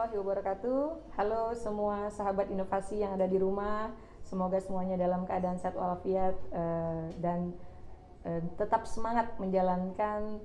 warahmatullahi wabarakatuh. Halo semua sahabat inovasi yang ada di rumah. Semoga semuanya dalam keadaan sehat walafiat dan tetap semangat menjalankan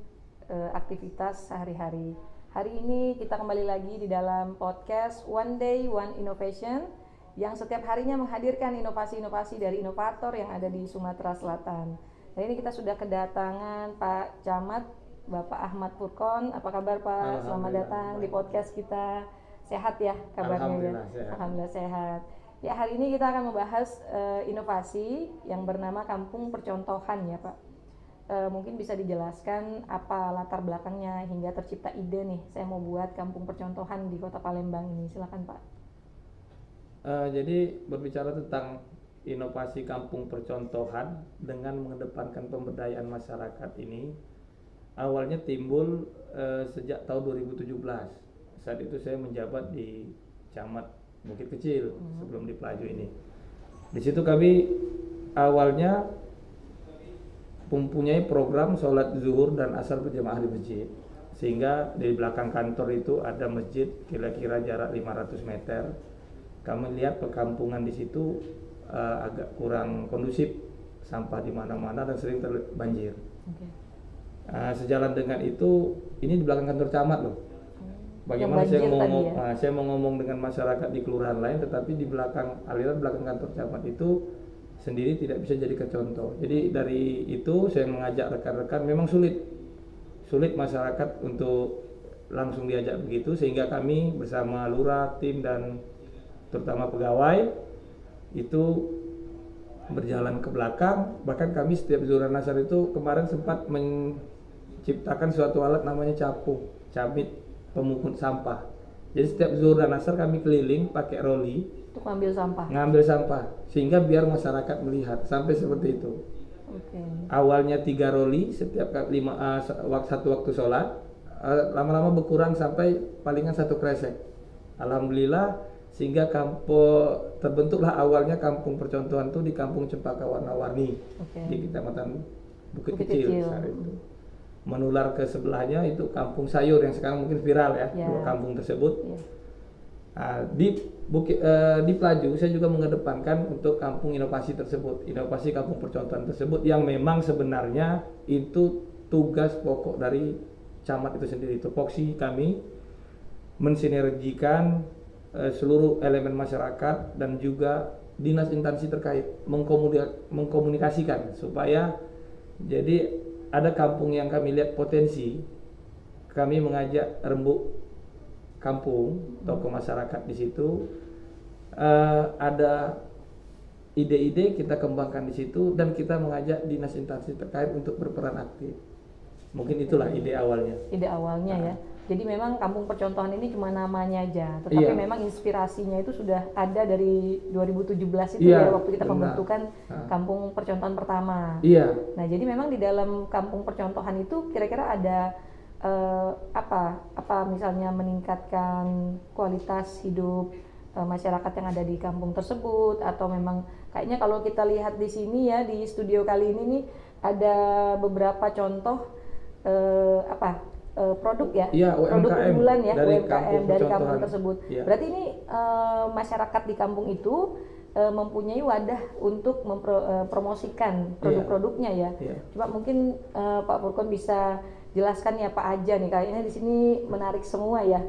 aktivitas sehari-hari. Hari ini kita kembali lagi di dalam podcast One Day One Innovation yang setiap harinya menghadirkan inovasi-inovasi dari inovator yang ada di Sumatera Selatan. Dan ini kita sudah kedatangan Pak Camat Bapak Ahmad Furqon. Apa kabar Pak? Selamat datang di podcast kita. Sehat ya kabarnya? Alhamdulillah, sehat. Alhamdulillah sehat. Ya, hari ini kita akan membahas inovasi yang bernama Kampung Percontohan ya Pak. Mungkin bisa dijelaskan apa latar belakangnya hingga tercipta ide nih, saya mau buat Kampung Percontohan di Kota Palembang ini. Silakan Pak. Jadi berbicara tentang inovasi Kampung Percontohan dengan mengedepankan pemberdayaan masyarakat ini awalnya timbul sejak tahun 2017. Saat itu saya menjabat di Camat Bukit Kecil sebelum di Pelaju ini. Di situ kami awalnya mempunyai program sholat zuhur dan asar berjamaah di masjid, sehingga di belakang kantor itu ada masjid kira-kira jarak 500 meter. Kami lihat perkampungan di situ agak kurang kondusif, sampah di mana-mana dan sering terbanjir. Okay. Sejalan dengan itu, ini di belakang kantor camat loh. Bagaimana saya mau ngomong dengan masyarakat di kelurahan lain, tetapi di belakang aliran belakang kantor camat itu sendiri tidak bisa jadi contoh. Jadi dari itu saya mengajak rekan-rekan, memang sulit masyarakat untuk langsung diajak begitu, sehingga kami bersama lurah, tim dan terutama pegawai itu berjalan ke belakang. Bahkan kami setiap zuhur dan asar itu kemarin sempat menciptakan suatu alat namanya cabit pemungut sampah. Jadi setiap zuhur dan asar kami keliling pakai roli untuk ngambil sampah sehingga biar masyarakat melihat, sampai seperti itu. Awalnya 3 roli setiap satu waktu sholat, lama-lama berkurang sampai palingan 1 kresek. Alhamdulillah, sehingga terbentuklah awalnya Kampung Percontohan itu di Kampung Cempaka Warna-Warni di Kecamatan Bukit Kecil saat itu. Menular ke sebelahnya itu Kampung Sayur yang sekarang mungkin viral ya, dua kampung tersebut. Di Pelaju saya juga mengedepankan untuk kampung inovasi tersebut, inovasi Kampung Percontohan tersebut yang memang sebenarnya itu tugas pokok dari camat itu sendiri. Tupoksi kami mensinergikan seluruh elemen masyarakat dan juga dinas instansi terkait mengkomunikasikan supaya jadi ada kampung yang kami lihat potensi, kami mengajak rembuk kampung, tokoh masyarakat di situ, ada ide-ide kita kembangkan di situ dan kita mengajak dinas instansi terkait untuk berperan aktif. Mungkin itulah ide awalnya. Ide awalnya ya. Jadi memang Kampung Percontohan ini cuma namanya aja, tetapi memang inspirasinya itu sudah ada dari 2017 itu ya, waktu kita pembentukan Kampung Percontohan pertama. Nah, jadi memang di dalam Kampung Percontohan itu kira-kira ada apa misalnya meningkatkan kualitas hidup masyarakat yang ada di kampung tersebut, atau memang kayaknya kalau kita lihat di sini ya di studio kali ini nih ada beberapa contoh produk ya, produk unggulan ya, UMKM dari kampung tersebut. Berarti ini masyarakat di kampung itu mempunyai wadah untuk mempromosikan produk-produknya ya. Coba mungkin Pak Furqon bisa jelaskan ya apa aja nih, kayaknya di sini menarik semua ya.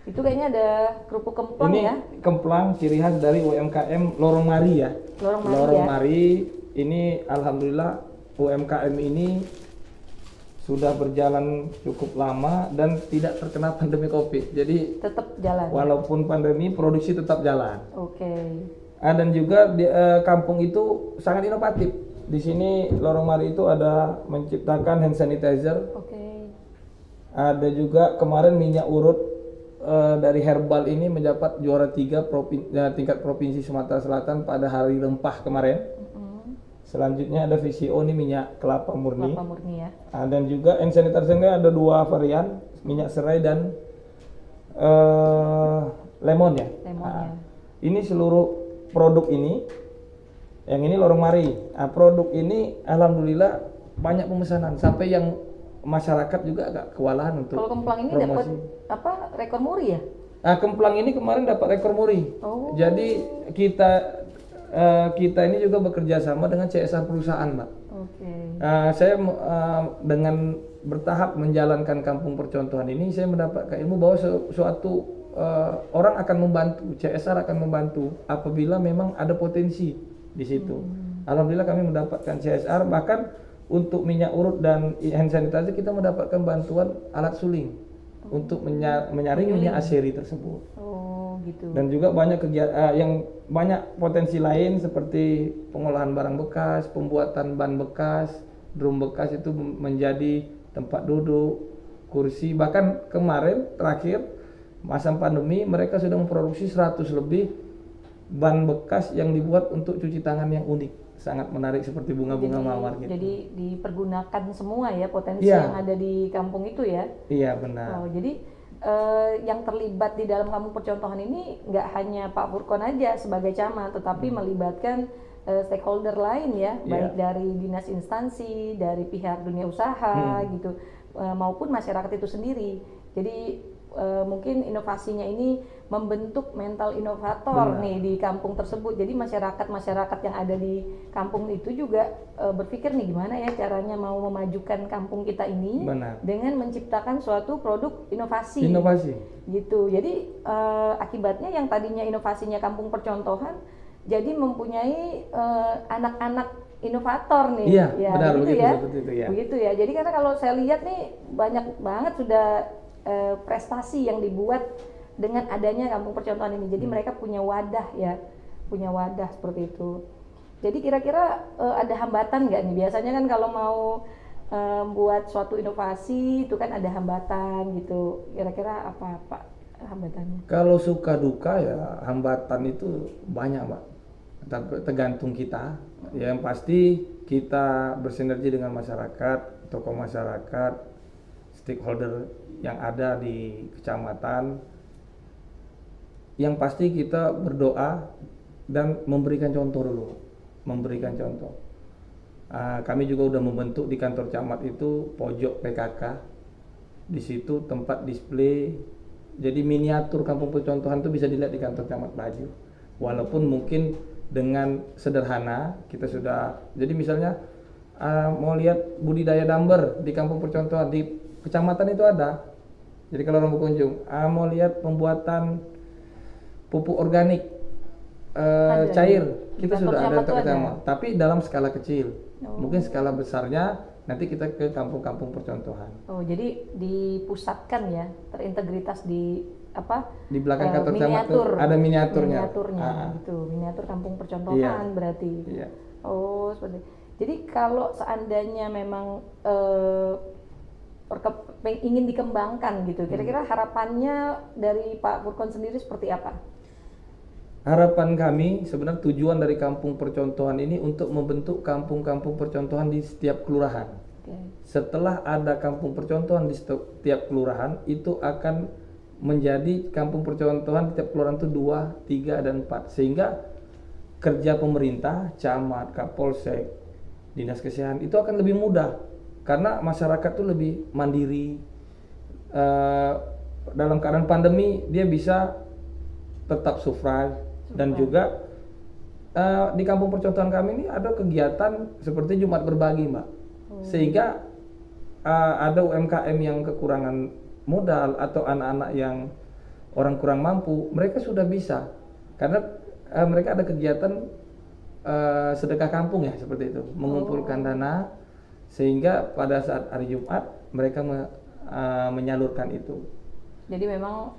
Itu kayaknya ada kerupuk kemplang ini ya. Kemplang ciri khas dari UMKM Lorong Mari ya. Lorong Mari ini alhamdulillah UMKM ini sudah berjalan cukup lama dan tidak terkena pandemi Covid. Jadi tetap jalan. Walaupun pandemi, produksi tetap jalan. Dan juga kampung itu sangat inovatif. Di sini Lorong Mari itu ada menciptakan hand sanitizer. Ada juga kemarin minyak urut dari herbal ini mendapat juara 3 tingkat provinsi Sumatera Selatan pada hari rempah kemarin. Selanjutnya ada VCO, ini minyak kelapa murni ya. Dan juga hand sanitizer ada 2 varian, minyak serai dan lemon ya. Ini seluruh produk ini, yang ini Lorong Mari. Produk ini alhamdulillah banyak pemesanan, sampai yang masyarakat juga agak kewalahan untuk kalau kemplang ini dapat rekor muri ya? Nah, Kemplang ini kemarin dapat rekor muri. Oh. Jadi kita ini juga bekerja sama dengan CSR perusahaan, Mbak. Oke. Saya dengan bertahap menjalankan kampung percontohan ini, saya mendapatkan ilmu bahwa suatu orang akan membantu, CSR akan membantu apabila memang ada potensi di situ. Alhamdulillah kami mendapatkan CSR, bahkan untuk minyak urut dan hand sanitizer kita mendapatkan bantuan alat suling untuk menyaring minyak aseri tersebut. Oh, gitu. Dan juga banyak kegiatan yang banyak potensi lain seperti pengolahan barang bekas, pembuatan ban bekas, drum bekas itu menjadi tempat duduk, kursi. Bahkan kemarin terakhir masa pandemi mereka sudah memproduksi 100 lebih ban bekas yang dibuat untuk cuci tangan yang unik. Sangat menarik seperti bunga-bunga mawar gitu. Jadi dipergunakan semua ya potensi yang ada di kampung itu ya. Iya, benar. Oh, jadi yang terlibat di dalam kampung percontohan ini nggak hanya Pak Furkon aja sebagai camat, tetapi melibatkan stakeholder lain ya, baik dari dinas instansi, dari pihak dunia usaha gitu, maupun masyarakat itu sendiri. Jadi mungkin inovasinya ini membentuk mental inovator nih di kampung tersebut. Jadi masyarakat yang ada di kampung itu juga berpikir nih gimana ya caranya mau memajukan kampung kita ini dengan menciptakan suatu produk inovasi. Gitu. Jadi akibatnya yang tadinya inovasinya kampung percontohan jadi mempunyai anak-anak inovator nih. Iya, ya, benar, begitu begitu, ya. begitu ya. Begitu ya. Jadi karena kalau saya lihat nih banyak banget sudah prestasi yang dibuat dengan adanya kampung percontohan ini. Jadi mereka punya wadah ya, punya wadah seperti itu. Jadi kira-kira ada hambatan nggak nih? Biasanya kan kalau mau buat suatu inovasi itu kan ada hambatan gitu. Kira-kira apa Pak hambatannya? Kalau suka duka ya hambatan itu banyak, Mbak. Tergantung kita. Yang pasti kita bersinergi dengan masyarakat, tokoh masyarakat, stakeholder yang ada di kecamatan. Yang pasti kita berdoa dan memberikan contoh dulu, memberikan contoh. Kami juga udah membentuk di kantor camat itu pojok PKK. Di situ tempat display. Jadi miniatur kampung percontohan itu bisa dilihat di kantor camat Baju. Walaupun mungkin dengan sederhana kita sudah. Jadi misalnya mau lihat budidaya damber di kampung percontohan di kecamatan itu ada. Jadi kalau orang berkunjung, mau lihat pembuatan pupuk organik cair, kita sudah ada kecamatan. Tapi dalam skala kecil, mungkin skala besarnya nanti kita ke kampung-kampung percontohan. Oh, jadi dipusatkan ya, terintegritas di apa? Di belakang kantor camat itu ada miniaturnya. Gitu, miniatur kampung percontohan berarti. Iya. Oh, seperti. Jadi kalau seandainya memang ingin dikembangkan gitu, kira-kira harapannya dari Pak Furkon sendiri seperti apa? Harapan kami sebenarnya tujuan dari kampung percontohan ini untuk membentuk kampung-kampung percontohan di setiap kelurahan. Setelah ada kampung percontohan di setiap kelurahan, itu akan menjadi kampung percontohan di setiap kelurahan itu 2, 3, dan 4. Sehingga kerja pemerintah, camat, kapolsek, dinas kesehatan itu akan lebih mudah. Karena masyarakat itu lebih mandiri. Dalam keadaan pandemi dia bisa tetap survive. Dan juga di kampung percontohan kami ini ada kegiatan seperti Jumat Berbagi, Mbak. Sehingga ada UMKM yang kekurangan modal atau anak-anak yang orang kurang mampu, mereka sudah bisa. Karena mereka ada kegiatan sedekah kampung ya, seperti itu, mengumpulkan dana sehingga pada saat hari Jumat mereka menyalurkan itu. Jadi memang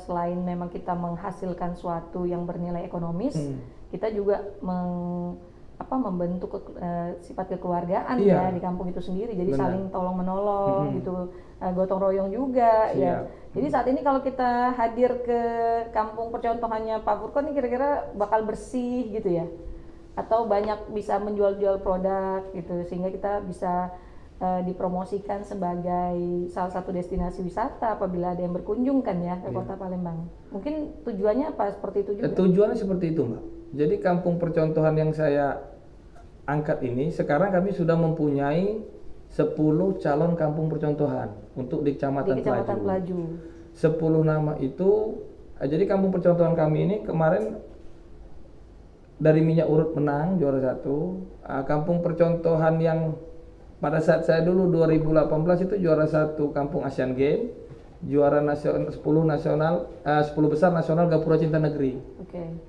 selain memang kita menghasilkan suatu yang bernilai ekonomis, kita juga membentuk sifat kekeluargaan ya di kampung itu sendiri. Jadi saling tolong menolong gitu, gotong royong juga ya. Jadi saat ini kalau kita hadir ke kampung percontohannya Pak Furkon ini kira-kira bakal bersih gitu ya? Atau banyak bisa menjual-jual produk gitu sehingga kita bisa dipromosikan sebagai salah satu destinasi wisata apabila ada yang berkunjung kan ya ke Kota Palembang. Mungkin tujuannya apa seperti itu juga? Tujuannya seperti itu, Mbak. Jadi kampung percontohan yang saya angkat ini sekarang kami sudah mempunyai 10 calon kampung percontohan untuk di Kecamatan Pelaju. 10 nama itu Jadi kampung percontohan kami ini kemarin dari minyak urut menang juara 1. Kampung percontohan yang pada saat saya dulu 2018 itu juara 1 kampung Asian Games, juara nasional 10 nasional 10 besar nasional Gapura Cinta Negeri.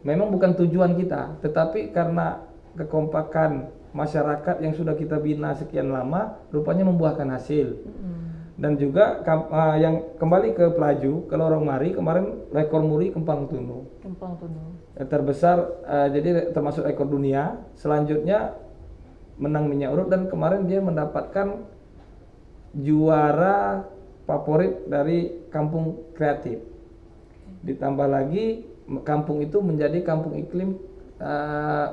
Memang bukan tujuan kita, tetapi karena kekompakan masyarakat yang sudah kita bina sekian lama, rupanya membuahkan hasil. Dan juga yang kembali ke pelaju, ke Lorong Mari kemarin rekor muri Kempang Tunu. Terbesar, jadi termasuk rekor dunia. Selanjutnya menang minyak urut dan kemarin dia mendapatkan juara favorit dari kampung kreatif. Ditambah lagi kampung itu menjadi kampung iklim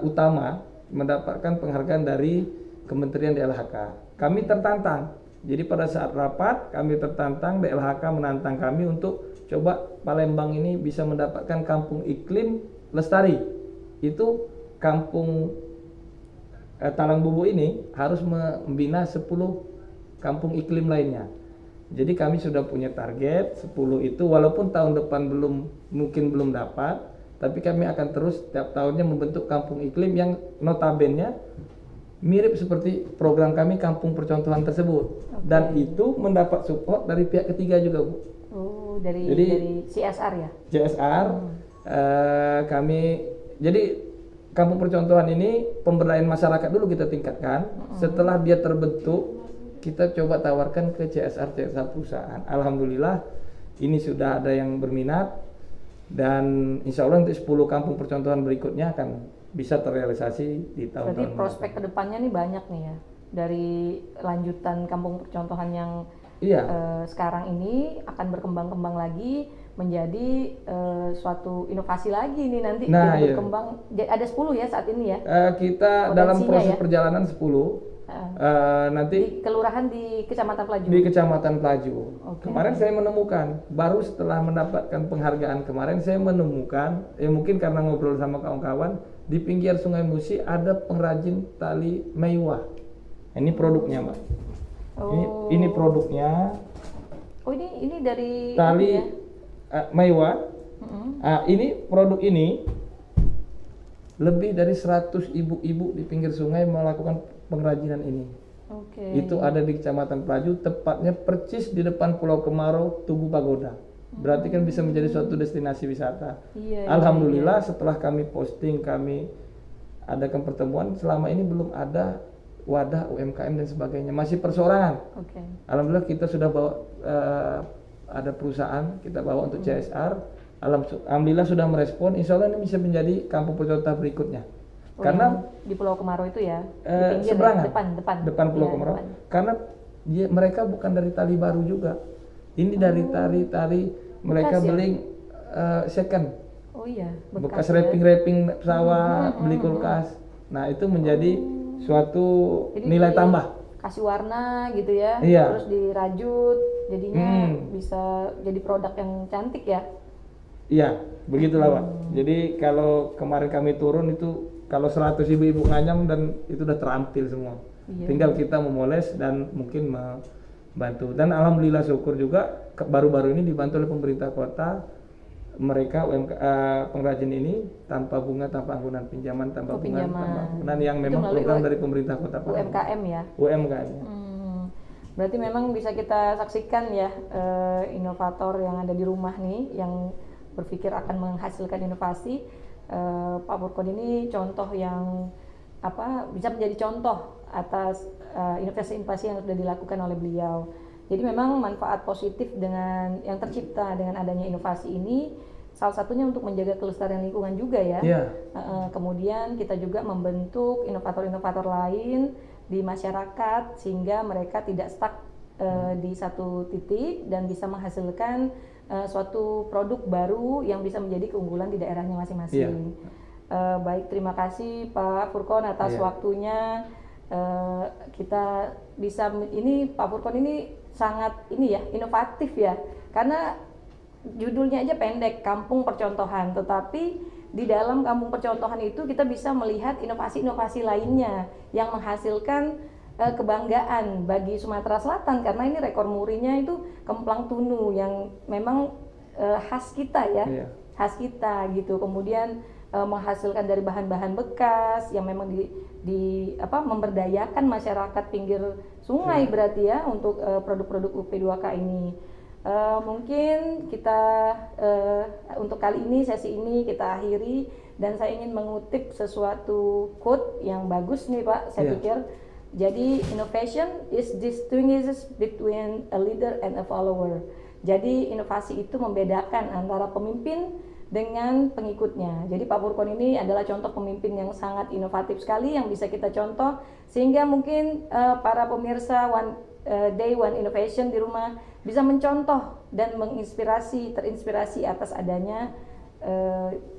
utama, mendapatkan penghargaan dari Kementerian DLHK. Kami tertantang. Jadi pada saat rapat kami tertantang, DLHK menantang kami untuk coba Palembang ini bisa mendapatkan kampung iklim lestari. Itu kampung Talang Bubu ini harus membina 10 kampung iklim lainnya. Jadi kami sudah punya target 10 itu, walaupun tahun depan mungkin belum dapat, tapi kami akan terus setiap tahunnya membentuk kampung iklim yang notabene mirip seperti program kami kampung percontohan tersebut. Dan itu mendapat support dari pihak ketiga juga, Bu. Dari CSR ya? CSR. Kami jadi kampung percontohan ini pemberdayaan masyarakat dulu kita tingkatkan. Setelah dia terbentuk, kita coba tawarkan ke CSR perusahaan. Alhamdulillah ini sudah ada yang berminat, dan insya Allah untuk 10 kampung percontohan berikutnya akan bisa terrealisasi di tahun-tahun. Berarti prospek kedepannya nih banyak nih ya, dari lanjutan kampung percontohan yang sekarang ini akan berkembang-kembang lagi menjadi suatu inovasi lagi nih nanti. Nah, berkembang. Ada 10 ya saat ini ya? Kita dalam proses perjalanan 10. Nanti di kelurahan di Kecamatan Pelaju. Di Kecamatan Pelaju. Kemarin saya menemukan, baru setelah mendapatkan penghargaan kemarin saya menemukan, mungkin karena ngobrol sama kawan-kawan, di pinggir Sungai Musi ada pengrajin tali meiwah. Ini produknya, Mbak. Ini produknya. Ini dari tali meiwah. Ini produk ini lebih dari 100 ibu-ibu di pinggir sungai melakukan pengrajinan ini. Itu ada di Kecamatan Pelaju, tepatnya percis di depan Pulau Kemarau, Tugu Pagoda. Berarti kan bisa menjadi suatu destinasi wisata. Alhamdulillah setelah kami posting, kami adakan pertemuan, selama ini belum ada wadah UMKM dan sebagainya, masih persorangan. Alhamdulillah kita sudah bawa ada perusahaan, kita bawa untuk CSR. Alhamdulillah sudah merespon, insya Allah ini bisa menjadi kampung percontohan berikutnya. Karena di Pulau Kemarau itu ya, seberangan, depan Pulau Kemarau. Karena mereka bukan dari tali baru juga, ini dari tali mereka beli second. Bekas wrapping pesawat, beli kulkas. Nah itu menjadi suatu nilai tambah. Kasih warna gitu ya, terus dirajut, jadinya bisa jadi produk yang cantik ya. Iya, begitulah Pak. Jadi kalau kemarin kami turun itu, kalau 100 ibu-ibu nganyam dan itu udah terampil semua. Tinggal kita memoles dan mungkin membantu. Dan alhamdulillah syukur juga baru-baru ini dibantu oleh pemerintah kota. Mereka pengrajin ini tanpa bunga, tanpa anggunan pinjaman, tanpa bunga, tanpa anggunan, yang memang program dari pemerintah kota Palembang. UMKM ya. UMKM. Berarti memang bisa kita saksikan ya, inovator yang ada di rumah nih yang berpikir akan menghasilkan inovasi. Pak Furqon ini contoh yang bisa menjadi contoh atas inovasi-inovasi yang sudah dilakukan oleh beliau. Jadi memang manfaat positif dengan yang tercipta dengan adanya inovasi ini, salah satunya untuk menjaga kelestarian lingkungan juga ya. Kemudian kita juga membentuk inovator-inovator lain di masyarakat sehingga mereka tidak stuck di satu titik dan bisa menghasilkan suatu produk baru yang bisa menjadi keunggulan di daerahnya masing-masing. Baik, terima kasih Pak Furqon atas waktunya. Kita bisa Pak Furqon ini sangat inovatif ya, karena judulnya aja pendek, Kampung Percontohan, tetapi di dalam Kampung Percontohan itu kita bisa melihat inovasi-inovasi lainnya yang menghasilkan kebanggaan bagi Sumatera Selatan, karena ini rekor murinya itu Kemplang Tunu yang memang khas kita ya. khas kita gitu. Kemudian menghasilkan dari bahan-bahan bekas yang memang memberdayakan masyarakat pinggir sungai berarti ya untuk produk-produk UP2K ini. Mungkin kita untuk kali ini, sesi ini kita akhiri, dan saya ingin mengutip sesuatu quote yang bagus nih Pak, saya pikir. Jadi innovation is distinguishes between a leader and a follower. Jadi inovasi itu membedakan antara pemimpin dengan pengikutnya. Jadi Pak Furqon ini adalah contoh pemimpin yang sangat inovatif sekali yang bisa kita contoh, sehingga mungkin para pemirsa Day One Innovation di rumah bisa mencontoh dan terinspirasi atas adanya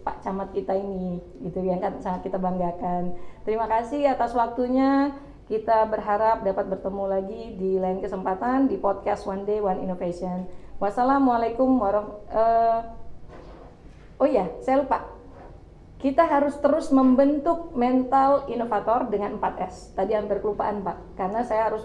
Pak Camat kita ini, gitu yang kan sangat kita banggakan. Terima kasih atas waktunya. Kita berharap dapat bertemu lagi di lain kesempatan di podcast One Day One Innovation. Wassalamualaikum warahmatullahi. Oh ya, saya lupa. Kita harus terus membentuk mental inovator dengan 4S. Tadi hampir kelupaan Pak, karena saya harus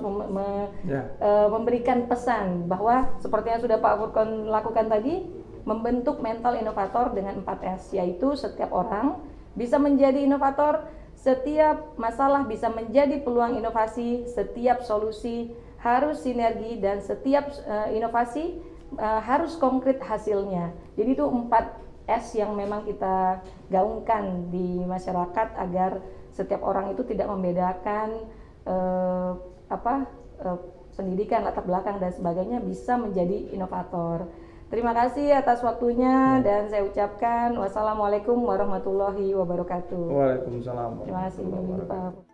memberikan pesan bahwa seperti yang sudah Pak Furqon lakukan tadi, membentuk mental inovator dengan 4S, yaitu setiap orang bisa menjadi inovator, setiap masalah bisa menjadi peluang inovasi, setiap solusi harus sinergi, dan setiap inovasi harus konkret hasilnya. Jadi itu 4S yang memang kita gaungkan di masyarakat agar setiap orang itu tidak membedakan pendidikan, latar belakang dan sebagainya, bisa menjadi inovator. Terima kasih atas waktunya dan saya ucapkan wassalamualaikum warahmatullahi wabarakatuh. Waalaikumsalam. Terima kasih Pak.